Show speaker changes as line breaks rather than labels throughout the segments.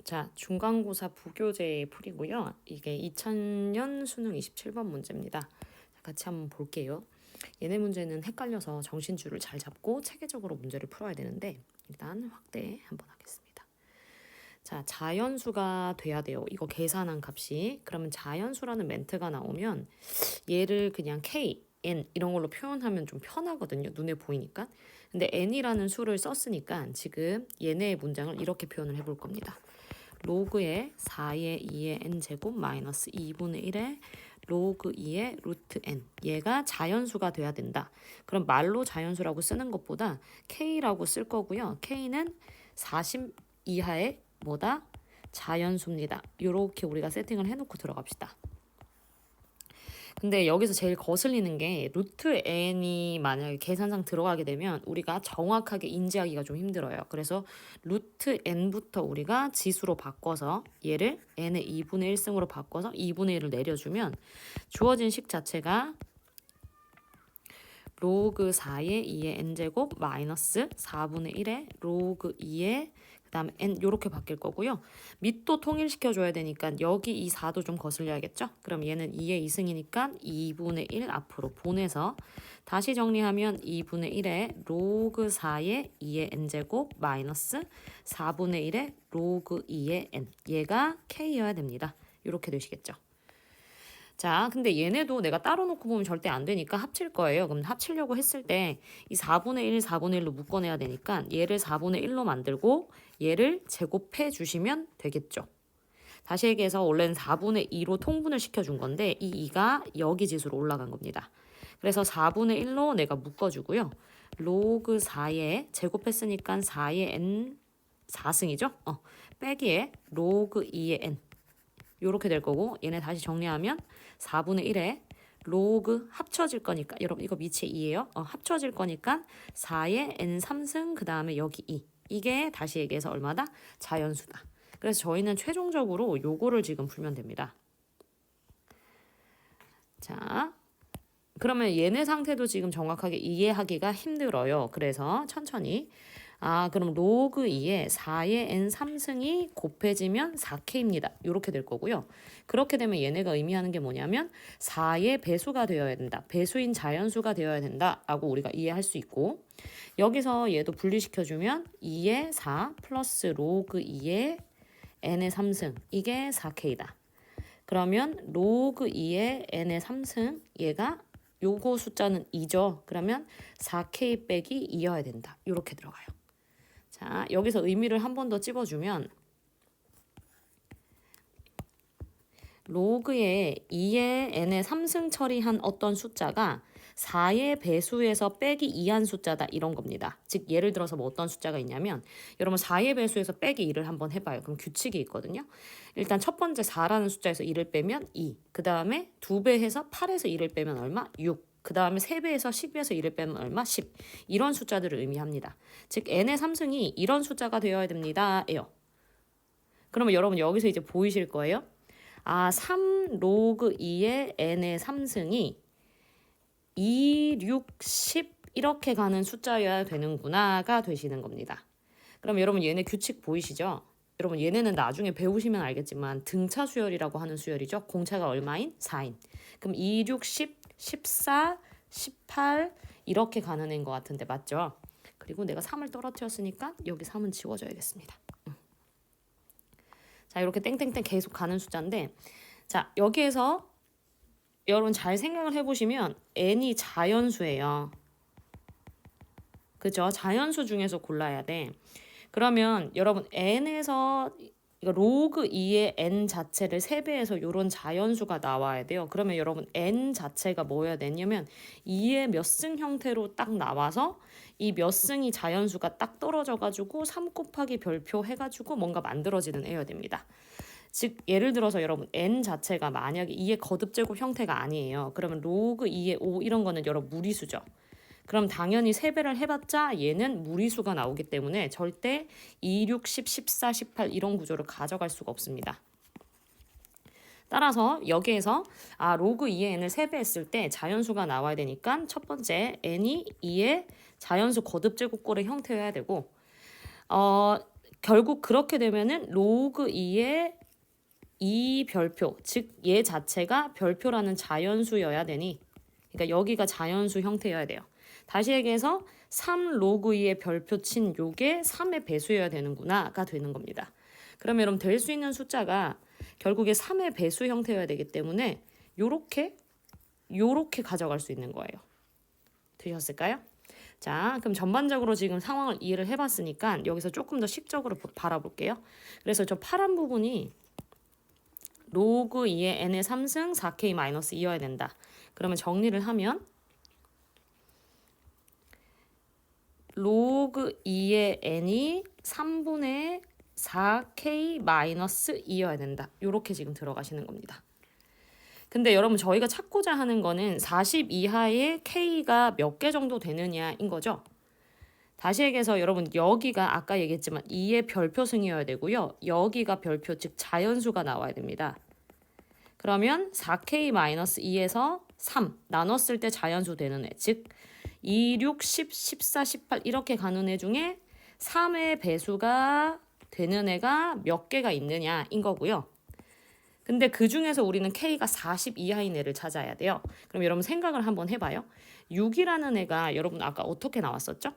자, 중간고사 부교재 풀이고요. 이게 2000년 수능 27번 문제입니다. 같이 한번 볼게요. 얘네 문제는 헷갈려서 정신줄을 잘 잡고 체계적으로 문제를 풀어야 되는데 일단 확대 한번 하겠습니다. 자, 자연수가 돼야 돼요. 이거 계산한 값이. 그러면 자연수라는 멘트가 나오면 얘를 그냥 K, N 이런 걸로 표현하면 좀 편하거든요. 눈에 보이니까. 근데 N이라는 수를 썼으니까 지금 얘네의 문장을 이렇게 표현을 해볼 겁니다. 로그의 4의 2의 n제곱 마이너스 2분의 1의 로그 2의 루트 n. 얘가 자연수가 돼야 된다. 그럼 말로 자연수라고 쓰는 것보다 k라고 쓸 거고요. k는 40 이하의 뭐다? 자연수입니다. 이렇게 우리가 세팅을 해놓고 들어갑시다. 근데 여기서 제일 거슬리는 게 루트 n이 만약에 계산상 들어가게 되면 우리가 정확하게 인지하기가 좀 힘들어요. 그래서 루트 n부터 우리가 지수로 바꿔서 얘를 n의 2분의 1승으로 바꿔서 2분의 1을 내려주면 주어진 식 자체가 로그 4의 2의 n제곱 마이너스 4분의 1의 로그 2의 그 다음에 n 이렇게 바뀔 거고요. 밑도 통일시켜줘야 되니까 여기 이 4도 좀 거슬려야겠죠? 그럼 얘는 2의 2승이니까 2분의 1 앞으로 보내서 다시 정리하면 2분의 1의 로그 4의 2의 n제곱 마이너스 4분의 1의 로그 2의 n. 얘가 k여야 됩니다. 이렇게 되시겠죠? 자, 근데 얘네도 내가 따로 놓고 보면 절대 안 되니까 합칠 거예요. 그럼 합치려고 했을 때 이 4분의 1, 4분의 1로 묶어내야 되니까 얘를 4분의 1로 만들고 얘를 제곱해 주시면 되겠죠. 다시 얘기해서 원래는 4분의 2로 통분을 시켜준 건데 이 2가 여기 지수로 올라간 겁니다. 그래서 4분의 1로 내가 묶어주고요. 로그 4에 제곱했으니까 4의 n 4승이죠? 빼기에 로그 2의 n 요렇게 될 거고 얘네 다시 정리하면 4분의 1에 로그 합쳐질 거니까 여러분 이거 미치 2예요. 합쳐질 거니까 4의 n 3승 그 다음에 여기 2. 이게 다시 얘기해서 얼마다? 자연수다. 그래서 저희는 최종적으로 요거를 지금 풀면 됩니다. 자, 그러면 얘네 상태도 지금 정확하게 이해하기가 힘들어요. 그래서 천천히. 그럼 로그 2에 4의 n 3승이 곱해지면 4k입니다. 이렇게 될 거고요. 그렇게 되면 얘네가 의미하는 게 뭐냐면 4의 배수가 되어야 된다. 배수인 자연수가 되어야 된다. 라고 우리가 이해할 수 있고 여기서 얘도 분리시켜주면 2의 4 플러스 로그 2의 n의 3승 이게 4k다. 그러면 로그 2의 n의 3승 얘가 요거 숫자는 2죠. 그러면 4k 빼기 2여야 된다. 이렇게 들어가요. 자, 여기서 의미를 한 번 더 찝어주면 로그의 2의 n의 3승 처리한 어떤 숫자가 4의 배수에서 빼기 2한 숫자다 이런 겁니다. 즉 예를 들어서 뭐 어떤 숫자가 있냐면 여러분 4의 배수에서 빼기 2를 한번 해봐요. 그럼 규칙이 있거든요. 일단 첫 번째 4라는 숫자에서 2를 빼면 2. 그 다음에 2배 해서 8에서 2를 빼면 얼마? 6. 그 다음에 3배에서 12에서 1을 빼면 얼마? 10. 이런 숫자들을 의미합니다. 즉 n의 3승이 이런 숫자가 되어야 됩니다. 예요. 그러면 여러분 여기서 이제 보이실 거예요. 3 로그 2의 n의 3승이 2, 6, 10 이렇게 가는 숫자여야 되는구나가 되시는 겁니다. 그럼 여러분 얘네 규칙 보이시죠? 여러분 얘네는 나중에 배우시면 알겠지만 등차 수열이라고 하는 수열이죠. 공차가 얼마인? 4인. 그럼 2, 6, 10, 14, 18 이렇게 가는 애인 것 같은데 맞죠? 그리고 내가 3을 떨어뜨렸으니까 여기 3은 지워줘야겠습니다. 자 이렇게 땡땡땡 계속 가는 숫자인데 자 여기에서 여러분 잘 생각을 해보시면 n이 자연수예요. 그죠? 자연수 중에서 골라야 돼. 그러면 여러분 n에서 이거 로그 2의 n 자체를 3배해서 이런 자연수가 나와야 돼요. 그러면 여러분 n 자체가 뭐여야 되냐면 2의 몇 승 형태로 딱 나와서 이 몇 승이 자연수가 딱 떨어져가지고 3 곱하기 별표 해가지고 뭔가 만들어지는 애여야 됩니다. 즉 예를 들어서 여러분 n 자체가 만약에 2의 거듭제곱 형태가 아니에요. 그러면 로그 2의 5 이런 거는 여러분 무리수죠. 그럼 당연히 3배를 해봤자 얘는 무리수가 나오기 때문에 절대 2, 6, 10, 14, 18 이런 구조를 가져갈 수가 없습니다. 따라서 여기에서 로그 2의 n을 3배 했을 때 자연수가 나와야 되니까 첫 번째 n이 2의 자연수 거듭제곱꼴의 형태여야 되고 결국 그렇게 되면은 로그 2의 이 별표, 즉 얘 자체가 별표라는 자연수여야 되니, 그러니까 여기가 자연수 형태여야 돼요. 다시 얘기해서 3 로그 2의 별표 친 요게 3의 배수여야 되는구나가 되는 겁니다. 그러면 여러분 될 수 있는 숫자가 결국에 3의 배수 형태여야 되기 때문에 요렇게 가져갈 수 있는 거예요. 되셨을까요? 자, 그럼 전반적으로 지금 상황을 이해를 해봤으니까 여기서 조금 더 식적으로 바라볼게요. 그래서 저 파란 부분이 로그 2의 n의 3승 4k-2여야 된다. 그러면 정리를 하면 로그 2의 n이 3분의 4k-2여야 된다. 이렇게 지금 들어가시는 겁니다. 근데 여러분 저희가 찾고자 하는 거는 40 이하의 k가 몇 개 정도 되느냐인 거죠. 다시 얘기해서 여러분 여기가 아까 얘기했지만 2의 별표승이어야 되고요. 여기가 별표 즉 자연수가 나와야 됩니다. 그러면 4k-2에서 3 나눴을 때 자연수 되는 애, 즉 2, 6, 10, 14, 18 이렇게 가는 애 중에 3의 배수가 되는 애가 몇 개가 있느냐인 거고요. 근데 그 중에서 우리는 k가 40 이하인 애를 찾아야 돼요. 그럼 여러분 생각을 한번 해봐요. 6이라는 애가 여러분 아까 어떻게 나왔었죠?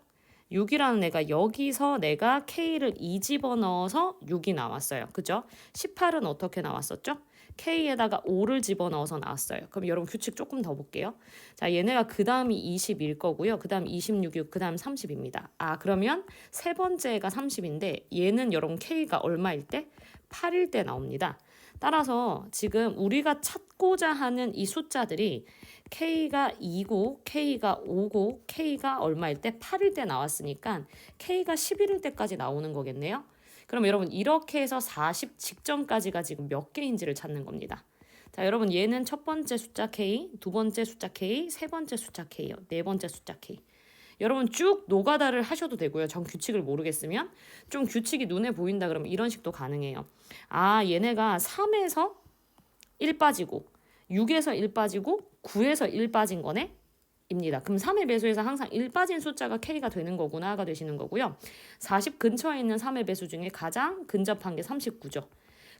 6이라는 애가 여기서 내가 k를 2 집어넣어서 6이 나왔어요. 그죠? 18은 어떻게 나왔었죠? k에다가 5를 집어넣어서 나왔어요. 그럼 여러분 규칙 조금 더 볼게요. 자, 얘네가 그 다음이 20일 거고요. 그 다음 26이고 그 다음 30입니다. 아, 그러면 세 번째가 30인데 얘는 여러분 k가 얼마일 때? 8일 때 나옵니다. 따라서 지금 우리가 찾고자 하는 이 숫자들이 k가 2고 k가 5고 k가 얼마일 때? 8일 때 나왔으니까 k가 11일 때까지 나오는 거겠네요. 그럼 여러분 이렇게 해서 40 직전까지가 지금 몇 개인지를 찾는 겁니다. 자, 여러분 얘는 첫 번째 숫자 k, 두 번째 숫자 k, 세 번째 숫자 k요. 네 번째 숫자 k. 여러분 쭉 노가다를 하셔도 되고요. 전 규칙을 모르겠으면 좀 규칙이 눈에 보인다 그러면 이런 식도 가능해요. 아, 얘네가 3에서 1 빠지고 6에서 1 빠지고 9에서 1 빠진 거네? 입니다. 그럼 3의 배수에서 항상 1 빠진 숫자가 k가 되는 거구나가 되시는 거고요. 40 근처에 있는 3의 배수 중에 가장 근접한 게 39죠.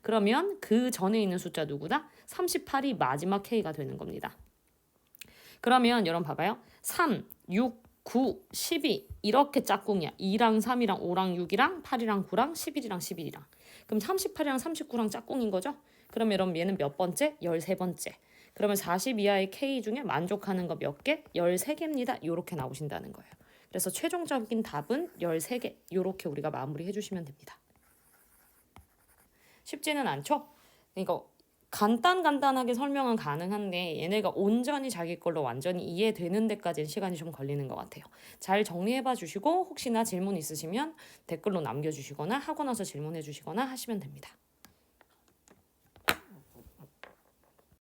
그러면 그 전에 있는 숫자 누구다? 38이 마지막 k가 되는 겁니다. 그러면 여러분 봐봐요. 3, 6, 9, 12 이렇게 짝꿍이야. 2랑 3이랑 5랑 6이랑 8이랑 9랑 11이랑 11이랑. 그럼 38이랑 39랑 짝꿍인 거죠? 그럼 여러분 얘는 몇 번째? 13번째. 그러면 40 이하의 K 중에 만족하는 거 몇 개? 13개입니다. 이렇게 나오신다는 거예요. 그래서 최종적인 답은 13개. 이렇게 우리가 마무리해 주시면 됩니다. 쉽지는 않죠? 그러니까 간단하게 설명은 가능한데 얘네가 온전히 자기 걸로 완전히 이해되는 데까지는 시간이 좀 걸리는 것 같아요. 잘 정리해봐 주시고 혹시나 질문 있으시면 댓글로 남겨주시거나 하고 나서 질문해 주시거나 하시면 됩니다.